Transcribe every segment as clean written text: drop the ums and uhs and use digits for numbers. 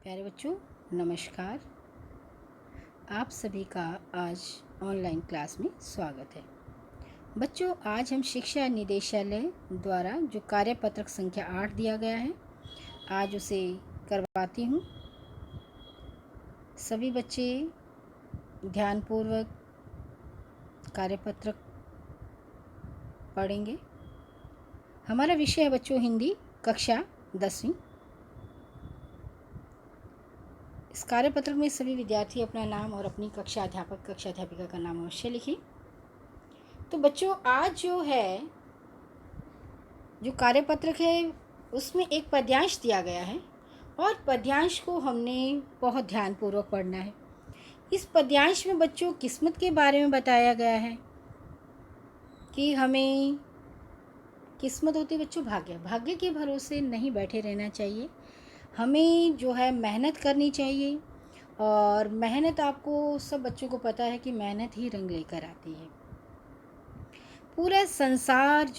प्यारे बच्चों, नमस्कार। आप सभी का आज ऑनलाइन क्लास में स्वागत है। बच्चों, आज हम शिक्षा निदेशालय द्वारा जो कार्यपत्रक संख्या 8 दिया गया है, आज उसे करवाती हूँ। सभी बच्चे ध्यानपूर्वक कार्यपत्रक पढ़ेंगे। हमारा विषय है बच्चों हिंदी, कक्षा 10वीं। इस कार्यपत्रक में सभी विद्यार्थी अपना नाम और अपनी कक्षा अध्यापक कक्षा अध्यापिका का नाम अवश्य लिखें। तो बच्चों, आज जो कार्यपत्रक है उसमें एक पद्यांश दिया गया है और पद्यांश को हमने बहुत ध्यानपूर्वक पढ़ना है। इस पद्यांश में बच्चों किस्मत के बारे में बताया गया है कि हमें किस्मत होती है बच्चों भाग्य के भरोसे नहीं बैठे रहना चाहिए। हमें मेहनत करनी चाहिए और मेहनत, आपको सब बच्चों को पता है कि मेहनत ही रंग लेकर आती है। पूरा संसार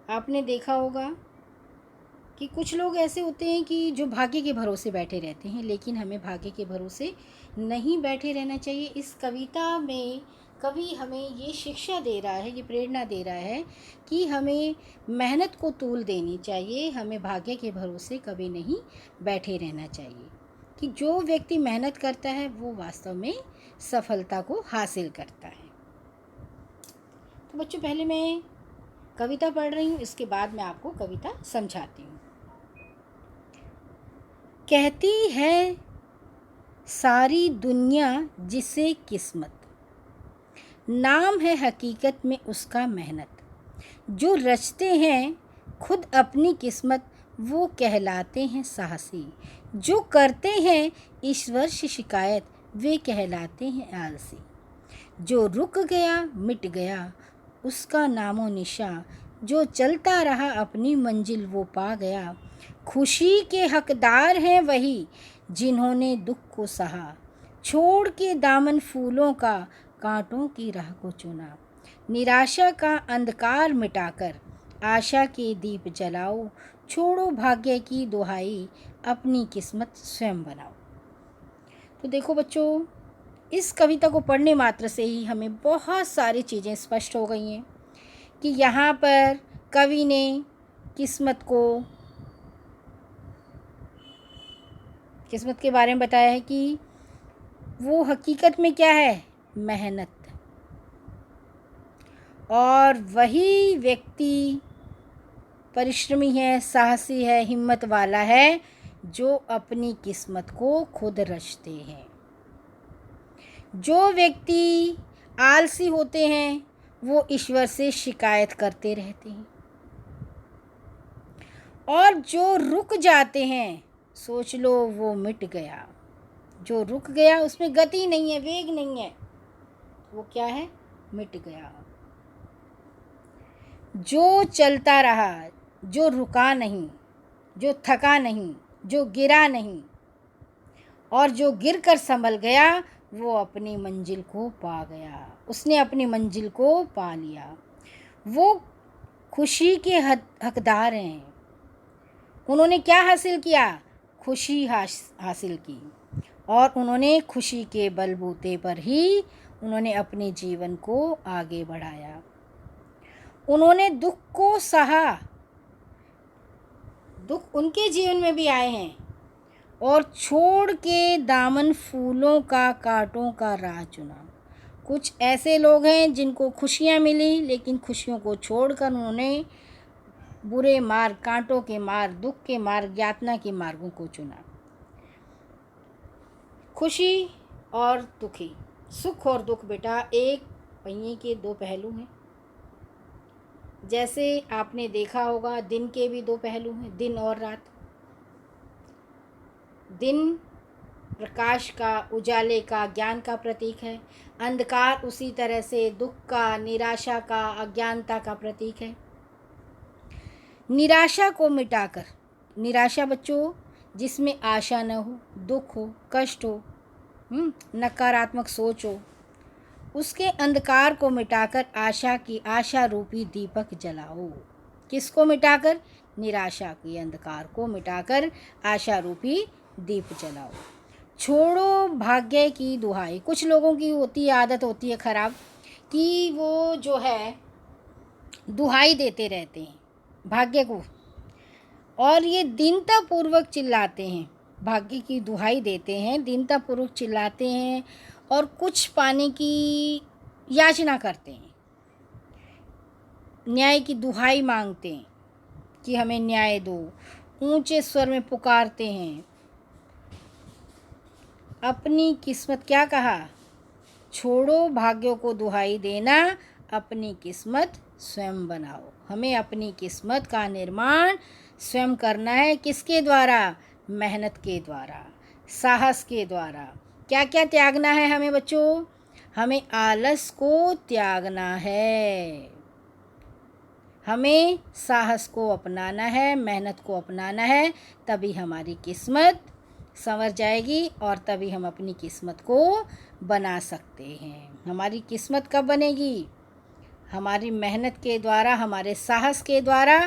आपने देखा होगा कि कुछ लोग ऐसे होते हैं कि जो भाग्य के भरोसे बैठे रहते हैं, लेकिन हमें भाग्य के भरोसे नहीं बैठे रहना चाहिए। इस कविता में कवि हमें ये शिक्षा दे रहा है, ये प्रेरणा दे रहा है कि हमें मेहनत को तूल देनी चाहिए। हमें भाग्य के भरोसे कभी नहीं बैठे रहना चाहिए कि जो व्यक्ति मेहनत करता है वो वास्तव में सफलता को हासिल करता है। तो बच्चों, पहले मैं कविता पढ़ रही हूँ, इसके बाद मैं आपको कविता समझाती हूँ। कहती है सारी दुनिया जिसे किस्मत, नाम है हकीकत में उसका मेहनत। जो रचते हैं खुद अपनी किस्मत वो कहलाते हैं साहसी। जो करते हैं ईश्वर से शिकायत वे कहलाते हैं आलसी। जो रुक गया मिट गया उसका नामो निशा, जो चलता रहा अपनी मंजिल वो पा गया। खुशी के हकदार हैं वही जिन्होंने दुख को सहा, छोड़ के दामन फूलों का कांटों की राह को चुना। निराशा का अंधकार मिटाकर आशा के दीप जलाओ, छोड़ो भाग्य की दुहाई अपनी किस्मत स्वयं बनाओ। तो देखो बच्चों, इस कविता को पढ़ने मात्र से ही हमें बहुत सारी चीज़ें स्पष्ट हो गई हैं कि यहाँ पर कवि ने किस्मत के बारे में बताया है कि वो हकीकत में क्या है, मेहनत। और वही व्यक्ति परिश्रमी है, साहसी है, हिम्मत वाला है जो अपनी किस्मत को खुद रचते हैं। जो व्यक्ति आलसी होते हैं वो ईश्वर से शिकायत करते रहते हैं। और जो रुक जाते हैं, सोच लो वो मिट गया। जो रुक गया उसमें गति नहीं है, वेग नहीं है, वो क्या है, मिट गया। जो चलता रहा, जो रुका नहीं, जो थका नहीं, जो गिरा नहीं और जो गिरकर संभल गया वो अपनी मंजिल को पा गया। उसने अपनी मंजिल को पा लिया। वो खुशी के हकदार हैं। उन्होंने क्या हासिल किया, खुशी हासिल की। और उन्होंने खुशी के बलबूते पर ही उन्होंने अपने जीवन को आगे बढ़ाया। उन्होंने दुख को सहा। दुख उनके जीवन में भी आए हैं और छोड़ के दामन फूलों का कांटों का राह चुना। कुछ ऐसे लोग हैं जिनको खुशियाँ मिली, लेकिन खुशियों को छोड़कर उन्होंने बुरे मार्ग, कांटों के मार्ग, दुख के मार्ग, यातना के मार्गों को चुना। खुशी और दुखी, सुख और दुख बेटा एक पहिए के दो पहलू हैं। जैसे आपने देखा होगा दिन के भी दो पहलू हैं, दिन और रात। दिन प्रकाश का, उजाले का, ज्ञान का प्रतीक है। अंधकार उसी तरह से दुख का, निराशा का, अज्ञानता का प्रतीक है। निराशा को मिटाकर, निराशा बच्चों जिसमें आशा न हो, दुख हो, कष्ट हो, नकारात्मक सोच हो, उसके अंधकार को मिटाकर आशा रूपी दीपक जलाओ। किसको मिटाकर, निराशा के अंधकार को मिटाकर आशा रूपी दीप जलाओ। छोड़ो भाग्य की दुहाई। कुछ लोगों की आदत होती है ख़राब कि वो जो है दुहाई देते रहते हैं भाग्य को, और ये दीनतापूर्वक चिल्लाते हैं, भाग्य की दुहाई देते हैं, दीनतापूर्वक चिल्लाते हैं और कुछ पाने की याचना करते हैं, न्याय की दुहाई मांगते हैं कि हमें न्याय दो, ऊंचे स्वर में पुकारते हैं। अपनी किस्मत, क्या कहा, छोड़ो भाग्यों को दुहाई देना, अपनी किस्मत स्वयं बनाओ। हमें अपनी किस्मत का निर्माण स्वयं करना है। किसके द्वारा? मेहनत के द्वारा, साहस के द्वारा। क्या क्या त्यागना है हमें बच्चों? हमें आलस को त्यागना है, हमें साहस को अपनाना है, मेहनत को अपनाना है, तभी हमारी किस्मत संवर जाएगी और तभी हम अपनी किस्मत को बना सकते हैं। हमारी किस्मत कब बनेगी? हमारी मेहनत के द्वारा, हमारे साहस के द्वारा।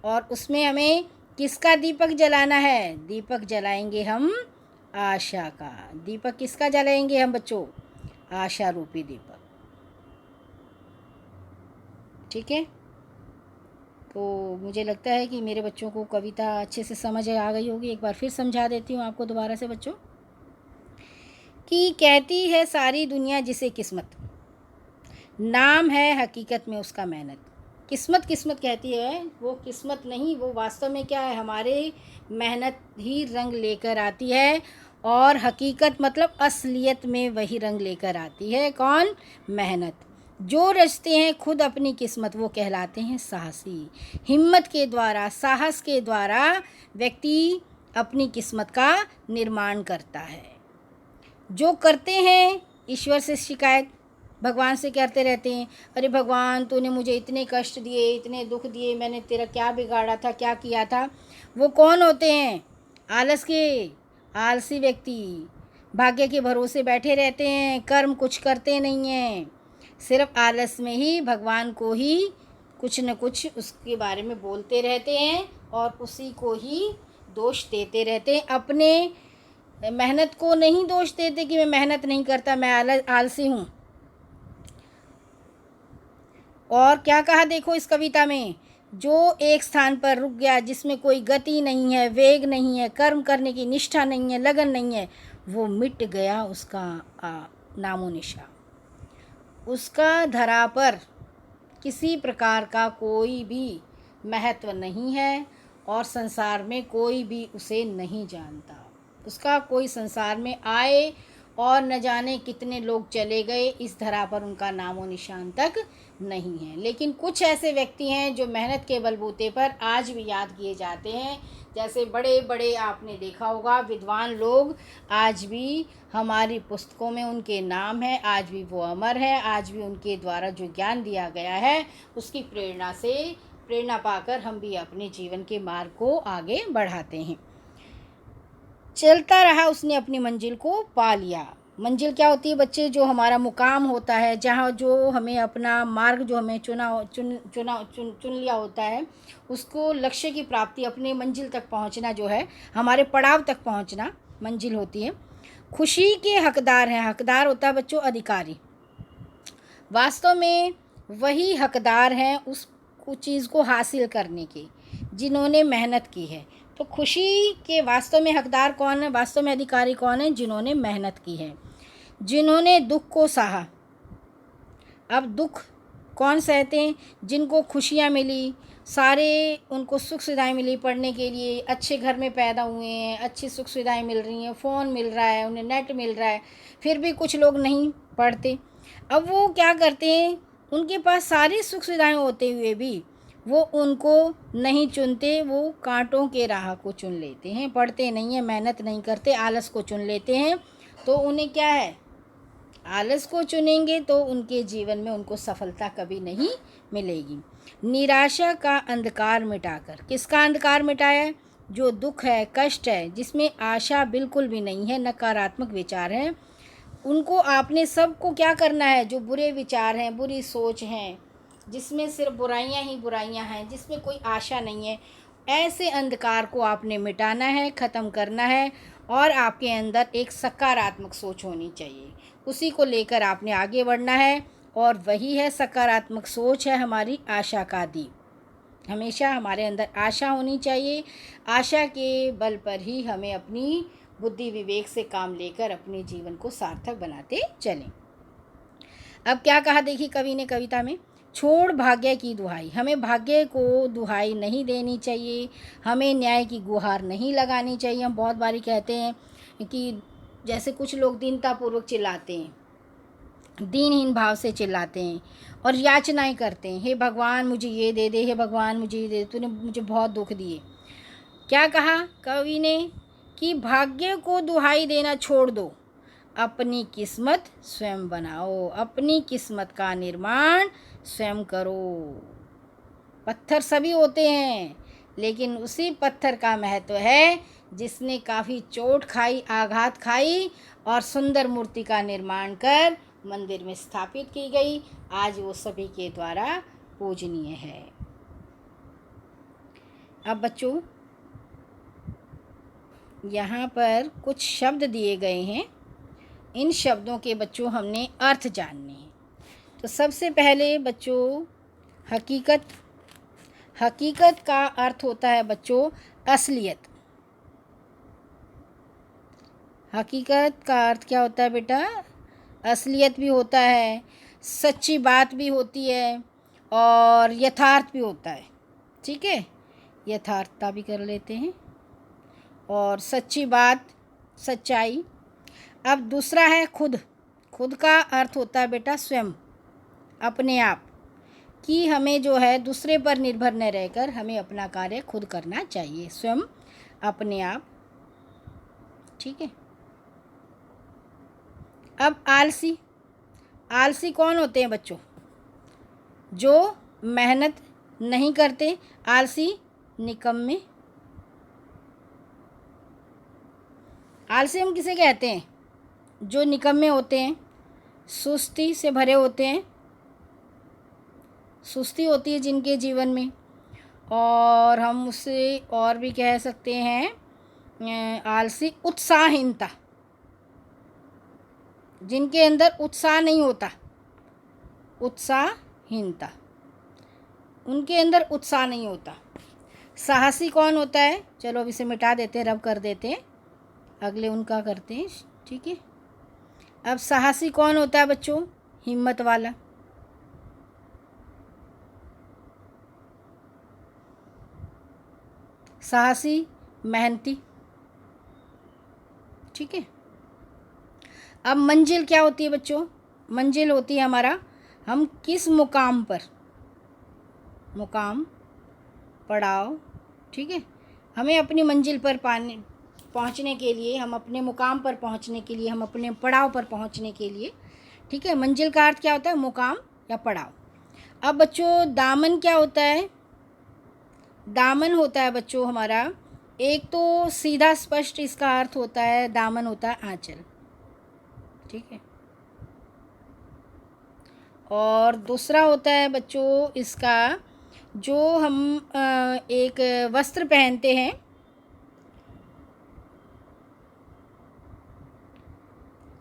और उसमें हमें किसका दीपक जलाना है? दीपक जलाएंगे हम आशा का। दीपक किसका जलाएंगे हम बच्चों? आशा रूपी दीपक। ठीक है, तो मुझे लगता है कि मेरे बच्चों को कविता अच्छे से समझ आ गई होगी। एक बार फिर समझा देती हूँ आपको दोबारा से बच्चों, कि कहती है सारी दुनिया जिसे किस्मत, नाम है हकीकत में उसका मेहनत। किस्मत किस्मत कहती है, वो किस्मत नहीं, वो वास्तव में क्या है? हमारे मेहनत ही रंग लेकर आती है। और हकीकत मतलब असलियत में वही रंग लेकर आती है। कौन? मेहनत। जो रचते हैं खुद अपनी किस्मत वो कहलाते हैं साहसी। हिम्मत के द्वारा, साहस के द्वारा व्यक्ति अपनी किस्मत का निर्माण करता है। जो करते हैं ईश्वर से शिकायत, भगवान से करते रहते हैं, अरे भगवान तूने मुझे इतने कष्ट दिए, इतने दुख दिए, मैंने तेरा क्या बिगाड़ा था, क्या किया था। वो कौन होते हैं? आलस के, आलसी व्यक्ति। भाग्य के भरोसे बैठे रहते हैं, कर्म कुछ करते नहीं हैं, सिर्फ आलस में ही भगवान को ही कुछ न कुछ उसके बारे में बोलते रहते हैं और उसी को ही दोष देते रहते हैं। अपने मेहनत को नहीं दोष देते कि मैं मेहनत नहीं करता, मैं आलसी हूँ। और क्या कहा देखो इस कविता में, जो एक स्थान पर रुक गया, जिसमें कोई गति नहीं है, वेग नहीं है, कर्म करने की निष्ठा नहीं है, लगन नहीं है, वो मिट गया उसका नामो निशा। उसका धरा पर किसी प्रकार का कोई भी महत्व नहीं है और संसार में कोई भी उसे नहीं जानता। उसका कोई संसार में आए और न जाने कितने लोग चले गए, इस धरा पर उनका नामो निशान तक नहीं है। लेकिन कुछ ऐसे व्यक्ति हैं जो मेहनत के बलबूते पर आज भी याद किए जाते हैं। जैसे बड़े बड़े आपने देखा होगा विद्वान लोग, आज भी हमारी पुस्तकों में उनके नाम है, आज भी वो अमर है। आज भी उनके द्वारा जो ज्ञान दिया गया है उसकी प्रेरणा पाकर हम भी अपने जीवन के मार्ग को आगे बढ़ाते हैं। चलता रहा, उसने अपनी मंजिल को पा लिया। मंजिल क्या होती है बच्चे? जो हमारा मुकाम होता है, जहाँ जो हमें अपना मार्ग जो हमें चुन लिया होता है, उसको लक्ष्य की प्राप्ति, अपने मंजिल तक पहुँचना, जो है हमारे पड़ाव तक पहुँचना मंजिल होती है। खुशी के हकदार हैं। हकदार होता है बच्चों अधिकारी। वास्तव में वही हकदार हैं उस चीज़ को हासिल करने के जिन्होंने मेहनत की है। तो खुशी के वास्तव में हकदार कौन है? वास्तव में अधिकारी कौन है? जिन्होंने मेहनत की है, जिन्होंने दुख को सहा। अब दुख कौन सहते हैं? जिनको खुशियाँ मिली, सारे उनको सुख सुविधाएं मिली, पढ़ने के लिए अच्छे घर में पैदा हुए हैं, अच्छी सुख सुविधाएं मिल रही हैं, फ़ोन मिल रहा है, उन्हें नेट मिल रहा है, फिर भी कुछ लोग नहीं पढ़ते। अब वो क्या करते हैं? उनके पास सारी सुख सुविधाएं होते हुए भी वो उनको नहीं चुनते, वो कांटों के राह को चुन लेते हैं, पढ़ते नहीं हैं, मेहनत नहीं करते, आलस को चुन लेते हैं। तो उन्हें क्या है? आलस को चुनेंगे तो उनके जीवन में उनको सफलता कभी नहीं मिलेगी। निराशा का अंधकार मिटाकर, किसका अंधकार मिटाया? जो दुख है, कष्ट है, जिसमें आशा बिल्कुल भी नहीं है, नकारात्मक विचार हैं, उनको आपने सबको क्या करना है? जो बुरे विचार हैं, बुरी सोच हैं, जिसमें सिर्फ बुराइयां ही बुराइयां हैं, जिसमें कोई आशा नहीं है, ऐसे अंधकार को आपने मिटाना है, ख़त्म करना है और आपके अंदर एक सकारात्मक सोच होनी चाहिए। उसी को लेकर आपने आगे बढ़ना है और वही है सकारात्मक सोच है हमारी आशा का दीप। हमेशा हमारे अंदर आशा होनी चाहिए। आशा के बल पर ही हमें अपनी बुद्धि विवेक से काम लेकर अपने जीवन को सार्थक बनाते चलें। अब क्या कहा देखिए कवि ने कविता में, छोड़ भाग्य की दुहाई। हमें भाग्य को दुहाई नहीं देनी चाहिए, हमें न्याय की गुहार नहीं लगानी चाहिए। हम बहुत बारी कहते हैं कि जैसे कुछ लोग दीनतापूर्वक चिल्लाते हैं, दीनहीन भाव से चिल्लाते हैं और याचनाएं करते हैं, हे भगवान मुझे ये दे दे, हे भगवान मुझे ये दे दे, तूने मुझे बहुत दुख दिए। क्या कहा कवि ने कि भाग्य को दुहाई देना छोड़ दो, अपनी किस्मत स्वयं बनाओ, अपनी किस्मत का निर्माण स्वयं करो। पत्थर सभी होते हैं, लेकिन उसी पत्थर का महत्व है जिसने काफ़ी चोट खाई, आघात खाई और सुंदर मूर्ति का निर्माण कर मंदिर में स्थापित की गई। आज वो सभी के द्वारा पूजनीय है। अब बच्चों यहाँ पर कुछ शब्द दिए गए हैं, इन शब्दों के बच्चों हमने अर्थ जानने हैं। तो सबसे पहले बच्चों हकीकत। हकीकत का अर्थ होता है बच्चों असलियत। हकीकत का अर्थ क्या होता है बेटा? असलियत भी होता है, सच्ची बात भी होती है और यथार्थ भी होता है। ठीक है, यथार्थता भी कर लेते हैं और सच्ची बात, सच्चाई। अब दूसरा है खुद। खुद का अर्थ होता है बेटा स्वयं, अपने आप, कि हमें जो है दूसरे पर निर्भर न रहकर हमें अपना कार्य खुद करना चाहिए, स्वयं अपने आप। ठीक है। अब आलसी। आलसी कौन होते हैं बच्चों? जो मेहनत नहीं करते, आलसी निकम्मे। आलसी हम किसे कहते हैं? जो निकम्मे होते हैं, सुस्ती से भरे होते हैं, सुस्ती होती है जिनके जीवन में। और हम उससे और भी कह सकते हैं आलसी उत्साहहीनता, जिनके अंदर उत्साह नहीं होता, उत्साहहीनता, उनके अंदर उत्साह नहीं होता। साहसी कौन होता है? चलो अब इसे मिटा देते हैं, रब कर देते हैं, अगले उनका करते हैं। ठीक है। अब साहसी कौन होता है बच्चों? हिम्मत वाला। साहसी मेहनती। ठीक है। अब मंजिल क्या होती है बच्चों? मंजिल होती है हमारा, हम किस मुकाम पर, मुकाम, पड़ाव। ठीक है। हमें अपनी मंजिल पर पहुंचने के लिए, हम अपने मुकाम पर पहुंचने के लिए, हम अपने पड़ाव पर पहुंचने के लिए। ठीक है। मंजिल का अर्थ क्या होता है? मुकाम या पड़ाव। अब बच्चों दामन क्या होता है? दामन होता है बच्चों हमारा, एक तो सीधा स्पष्ट इसका अर्थ होता है, दामन होता है आंचल। ठीक है। और दूसरा होता है बच्चों इसका, जो हम एक वस्त्र पहनते हैं,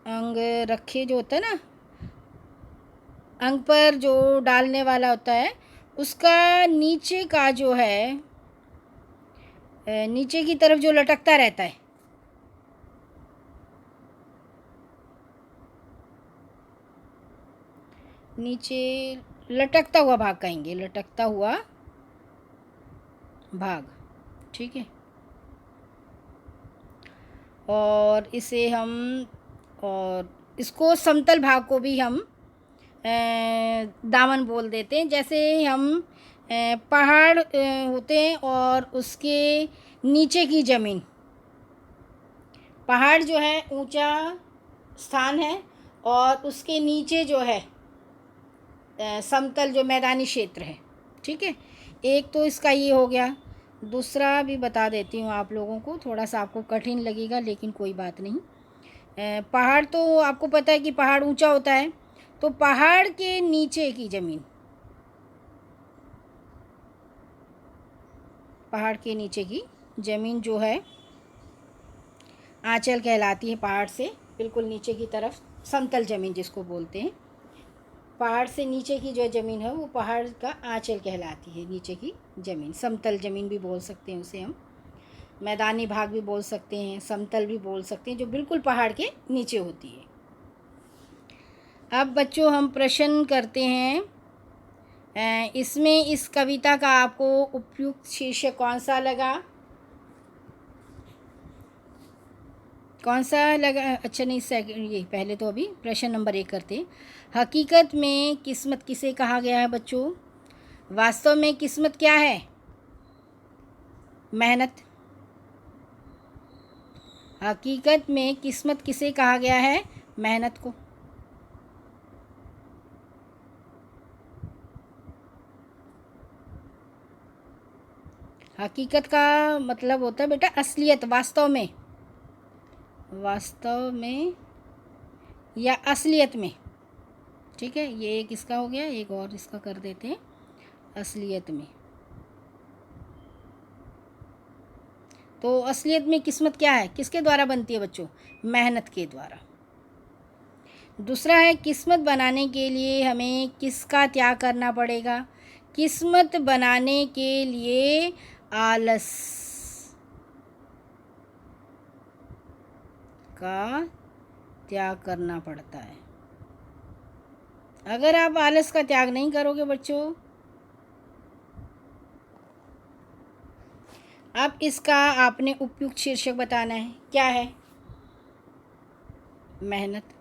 अंग रखे जो होता है ना, अंग पर जो डालने वाला होता है, उसका नीचे का जो है, नीचे की तरफ जो लटकता रहता है, नीचे लटकता हुआ भाग कहेंगे, लटकता हुआ भाग। ठीक है। और इसे हम, और इसको समतल भाग को भी हम दामन बोल देते हैं। जैसे हम पहाड़ होते हैं और उसके नीचे की ज़मीन, पहाड़ जो है ऊंचा स्थान है और उसके नीचे जो है समतल जो मैदानी क्षेत्र है। ठीक है। एक तो इसका ये हो गया, दूसरा भी बता देती हूँ आप लोगों को, थोड़ा सा आपको कठिन लगेगा लेकिन कोई बात नहीं। पहाड़ तो आपको पता है कि पहाड़ ऊंचा होता है, तो पहाड़ के नीचे की ज़मीन, पहाड़ के नीचे की ज़मीन जो है आंचल कहलाती है। पहाड़ से बिल्कुल नीचे की तरफ समतल ज़मीन जिसको बोलते हैं, पहाड़ से नीचे की जो ज़मीन है वो पहाड़ का आंचल कहलाती है। नीचे की ज़मीन समतल ज़मीन भी बोल सकते हैं उसे हम, मैदानी भाग भी बोल सकते हैं, समतल भी बोल सकते हैं, जो बिल्कुल पहाड़ के नीचे होती है। अब बच्चों हम प्रश्न करते हैं, इसमें इस कविता का आपको उपयुक्त शीर्षक कौन सा लगा? कौन सा लगा? अच्छा नहीं, सेकंड, ये पहले तो अभी प्रश्न नंबर 1 करते हैं। हकीकत में किस्मत किसे कहा गया है बच्चों? वास्तव में किस्मत क्या है? मेहनत। हकीकत में किस्मत किसे कहा गया है? मेहनत को। हकीकत का मतलब होता है बेटा असलियत, वास्तव में, वास्तव में या असलियत में। ठीक है, ये एक इसका हो गया, एक और इसका कर देते हैं, असलियत में। तो असलियत में किस्मत क्या है? किसके द्वारा बनती है बच्चों? मेहनत के द्वारा। दूसरा है, किस्मत बनाने के लिए हमें किसका त्याग करना पड़ेगा? किस्मत बनाने के लिए आलस का त्याग करना पड़ता है। अगर आप आलस का त्याग नहीं करोगे बच्चों, अब इसका आपने उपयुक्त शीर्षक बताना है। क्या है? मेहनत।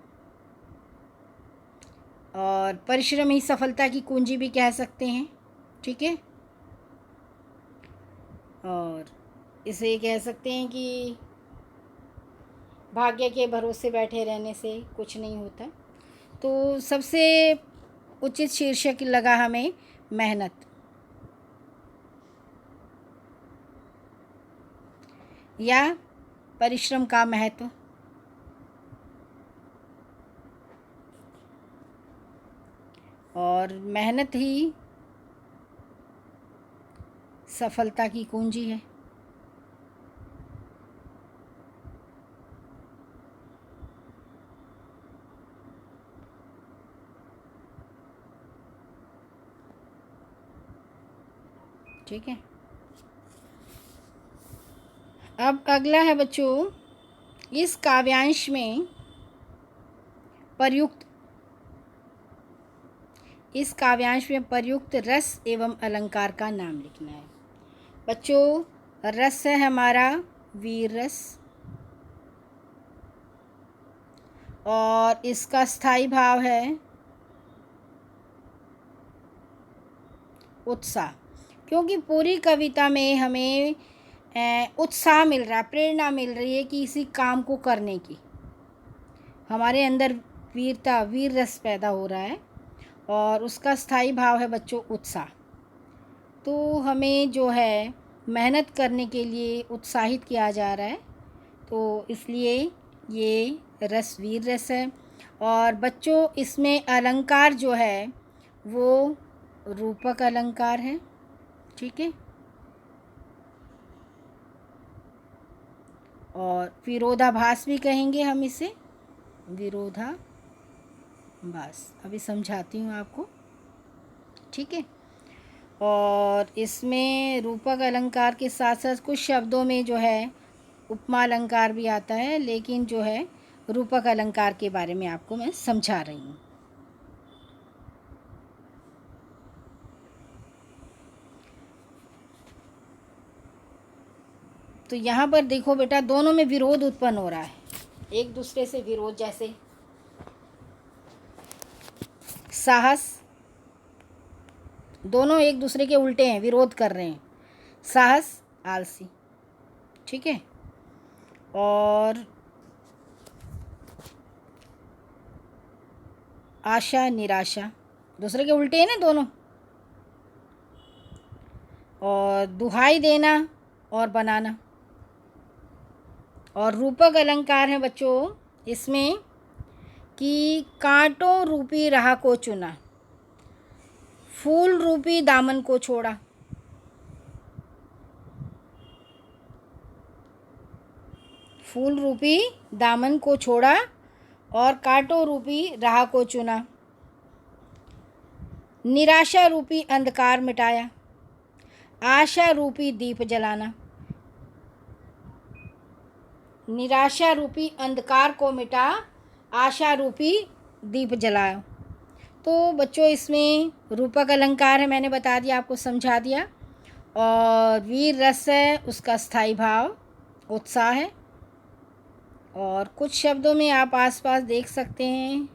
और परिश्रम ही सफलता की कुंजी भी कह सकते हैं। ठीक है, और इसे कह सकते हैं कि भाग्य के भरोसे बैठे रहने से कुछ नहीं होता। तो सबसे उचित शीर्षक लगा हमें मेहनत, या परिश्रम का महत्व। और मेहनत ही सफलता की कुंजी है। ठीक है, अब अगला है बच्चों, इस काव्यांश में प्रयुक्त, इस काव्यांश में प्रयुक्त रस एवं अलंकार का नाम लिखना है। बच्चों, रस है हमारा वीर रस, और इसका स्थाई भाव है उत्साह, क्योंकि पूरी कविता में हमें उत्साह मिल रहा है, प्रेरणा मिल रही है कि इसी काम को करने की। हमारे अंदर वीरता, वीर रस पैदा हो रहा है, और उसका स्थाई भाव है बच्चों उत्साह। तो हमें जो है मेहनत करने के लिए उत्साहित किया जा रहा है, तो इसलिए ये रस वीर रस है। और बच्चों इसमें अलंकार जो है वो रूपक अलंकार है। ठीक है, और विरोधाभास भी कहेंगे हम इसे, विरोधाभास। अभी समझाती हूँ आपको। ठीक है, और इसमें रूपक अलंकार के साथ साथ कुछ शब्दों में जो है उपमा अलंकार भी आता है, लेकिन जो है रूपक अलंकार के बारे में आपको मैं समझा रही हूँ। तो यहाँ पर देखो बेटा, दोनों में विरोध उत्पन्न हो रहा है, एक दूसरे से विरोध। जैसे साहस, दोनों एक दूसरे के उल्टे हैं, विरोध कर रहे हैं। साहस आलसी। ठीक है, और आशा निराशा, दूसरे के उल्टे हैं ना दोनों। और दुहाई देना और बनाना। और रूपक अलंकार है बच्चों इसमें कि कांटों रूपी राह को चुना, फूल रूपी दामन को छोड़ा। फूल रूपी दामन को छोड़ा और कांटों रूपी राह को चुना। निराशा रूपी अंधकार मिटाया, आशा रूपी दीप जलाना। निराशा रूपी अंधकार को मिटा, आशा रूपी दीप जलाया। तो बच्चों इसमें रूपक अलंकार है, मैंने बता दिया, आपको समझा दिया। और वीर रस है, उसका स्थायी भाव उत्साह है। और कुछ शब्दों में आप आसपास देख सकते हैं।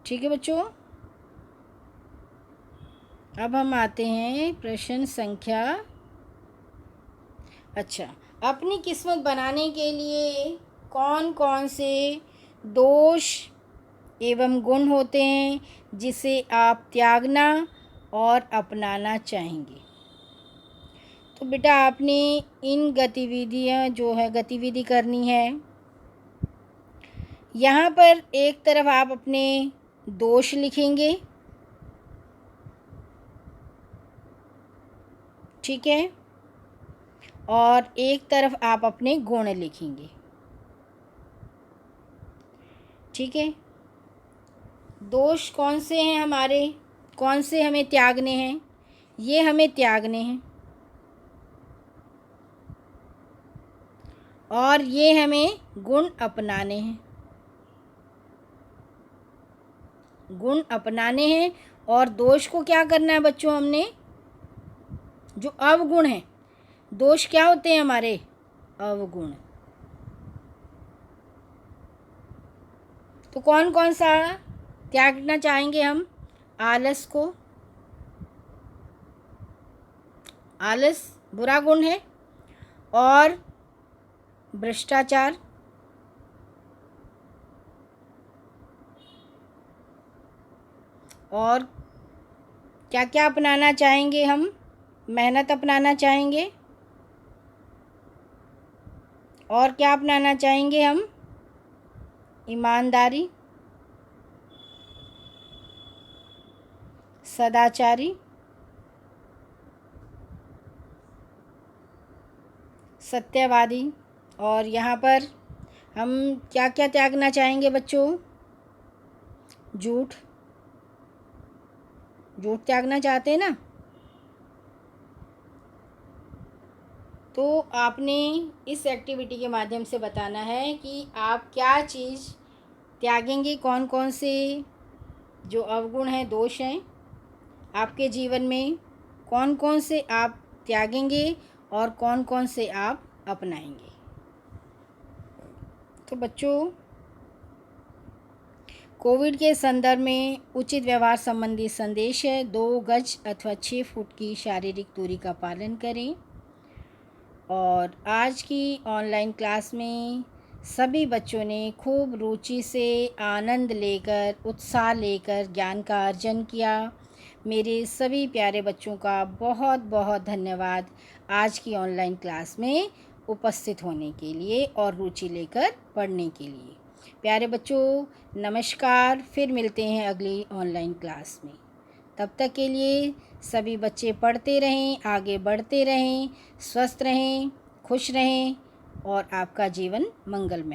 ठीक है बच्चों, अब हम आते हैं प्रश्न संख्या। अच्छा, अपनी किस्मत बनाने के लिए कौन कौन से दोष एवं गुण होते हैं जिसे आप त्यागना और अपनाना चाहेंगे? तो बेटा आपने इन गतिविधियाँ जो है गतिविधि करनी है। यहाँ पर एक तरफ आप अपने दोष लिखेंगे, ठीक है, और एक तरफ आप अपने गुण लिखेंगे, ठीक है। दोष कौन से हैं हमारे, कौन से हमें त्यागने हैं? ये हमें त्यागने हैं। और ये हमें गुण अपनाने हैं, गुण अपनाने हैं। और दोष को क्या करना है बच्चों? हमने जो अवगुण हैं, दोष क्या होते हैं हमारे? अवगुण। तो कौन कौन सा त्यागना चाहेंगे हम? आलस को, आलस बुरा गुण है। और भ्रष्टाचार, और क्या क्या अपनाना चाहेंगे हम? मेहनत अपनाना चाहेंगे। और क्या अपनाना चाहेंगे हम? ईमानदारी, सदाचारी, सत्यवादी। और यहाँ पर हम क्या क्या त्यागना चाहेंगे बच्चों? झूठ, झूठ त्यागना चाहते हैं ना। तो आपने इस एक्टिविटी के माध्यम से बताना है कि आप क्या चीज़ त्यागेंगे, कौन कौन से जो अवगुण हैं, दोष हैं आपके जीवन में, कौन कौन से आप त्यागेंगे और कौन कौन से आप अपनाएंगे। तो बच्चों, कोविड के संदर्भ में उचित व्यवहार संबंधी संदेश है। 2 गज अथवा 6 फुट की शारीरिक दूरी का पालन करें। और आज की ऑनलाइन क्लास में सभी बच्चों ने खूब रुचि से, आनंद लेकर, उत्साह लेकर ज्ञान का अर्जन किया। मेरे सभी प्यारे बच्चों का बहुत बहुत धन्यवाद आज की ऑनलाइन क्लास में उपस्थित होने के लिए और रुचि लेकर पढ़ने के लिए। प्यारे बच्चों, नमस्कार। फिर मिलते हैं अगली ऑनलाइन क्लास में। तब तक के लिए सभी बच्चे पढ़ते रहें, आगे बढ़ते रहें, स्वस्थ रहें, खुश रहें और आपका जीवन मंगलमय।